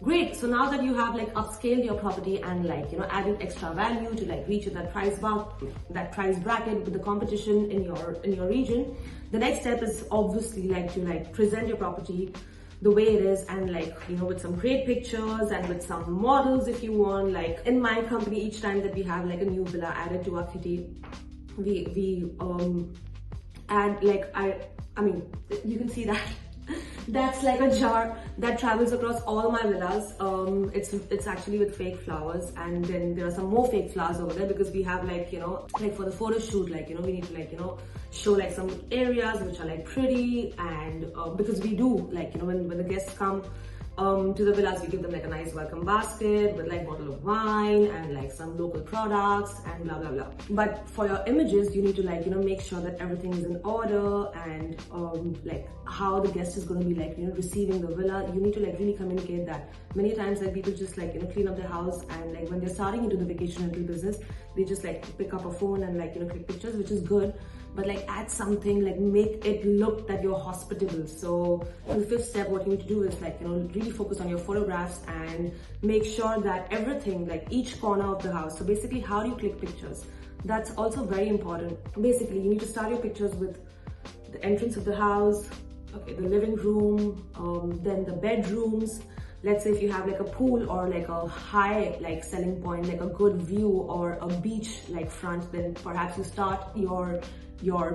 Great. So now that you have like upscaled your property and like, you know, added extra value to like reach that price bracket with the competition in your region, the next step is obviously like to like present your property the way it is, and like, you know, with some great pictures and with some models if you want. Like in my company, each time that we have like a new villa added to our kitty, we add like, I mean, you can see that that's like a jar that travels across all my villas. It's actually with fake flowers, and then there are some more fake flowers over there because we have like, you know, like for the photo shoot, like, you know, we need to like, you know, show like some areas which are like pretty, and because we do like, you know, when the guests come to the villas, we give them like a nice welcome basket with like bottle of wine and like some local products and blah blah blah. But for your images, you need to like, you know, make sure that everything is in order, and like how the guest is going to be like, you know, receiving the villa. You need to like really communicate that. Many times like people just like, you know, clean up their house, and like when they're starting into the vacation rental business, they just like pick up a phone and like, you know, click pictures, which is good, but like add something, like make it look that you're hospitable. So the fifth step, what you need to do is like, you know, really focus on your photographs and make sure that everything, like each corner of the house. So basically, how do you click pictures? That's also very important. Basically, you need to start your pictures with the entrance of the house, okay, the living room, then the bedrooms. Let's say if you have like a pool or like a high like selling point, like a good view or a beach like front, then perhaps you start your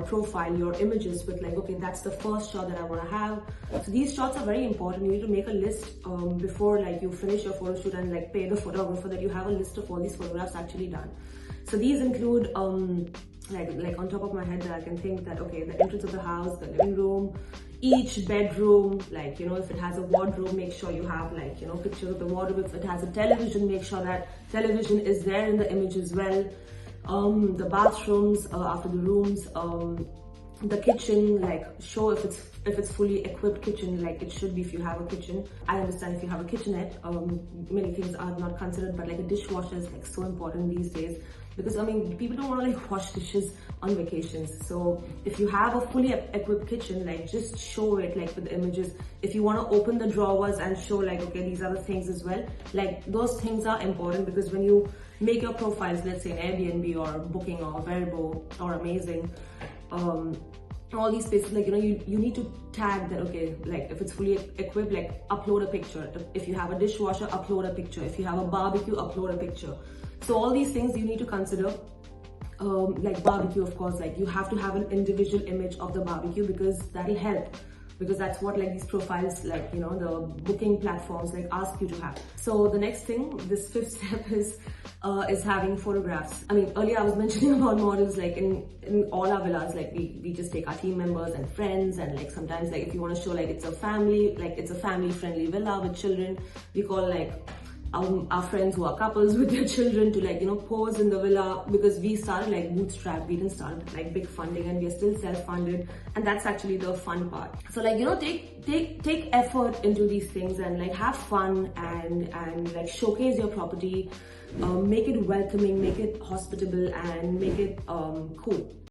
profile, your images with like, okay, that's the first shot that I want to have. So these shots are very important. You need to make a list before like you finish your photo shoot and like pay the photographer, that you have a list of all these photographs actually done. So these include like on top of my head that I can think that, okay, the entrance of the house, the living room, each bedroom, like, you know, if it has a wardrobe, make sure you have like, you know, pictures of the wardrobe. If it has a television, make sure that television is there in the image as well. The bathrooms after the rooms, the kitchen, like show if it's fully equipped kitchen, like it should be if you have a kitchen. I understand if you have a kitchenette, many things are not considered, but like a dishwasher is like so important these days, because I mean, people don't want to like wash dishes on vacations. So if you have a fully equipped kitchen, like just show it like with the images. If you want to open the drawers and show like, okay, these are the things as well, like those things are important, because when you make your profiles, let's say in Airbnb or Booking or Verbo or Amazing, all these places, like, you know, you need to tag that, okay, like if it's fully equipped, like upload a picture. If you have a dishwasher, upload a picture. If you have a barbecue, upload a picture. So all these things you need to consider. Like barbecue, of course, like you have to have an individual image of the barbecue, because that'll help, because that's what like these profiles, like, you know, the booking platforms like ask you to have. So the next thing, this fifth step is having photographs. I mean, earlier I was mentioning about models, like in all our villas, like we just take our team members and friends, and like sometimes like if you want to show like it's a family friendly villa with children, we call like our friends who are couples with their children to like, you know, pose in the villa, because we started like bootstrap. We didn't start like big funding, and we are still self-funded, and that's actually the fun part. So like, you know, take effort into these things and like have fun and like showcase your property, make it welcoming, make it hospitable, and make it cool.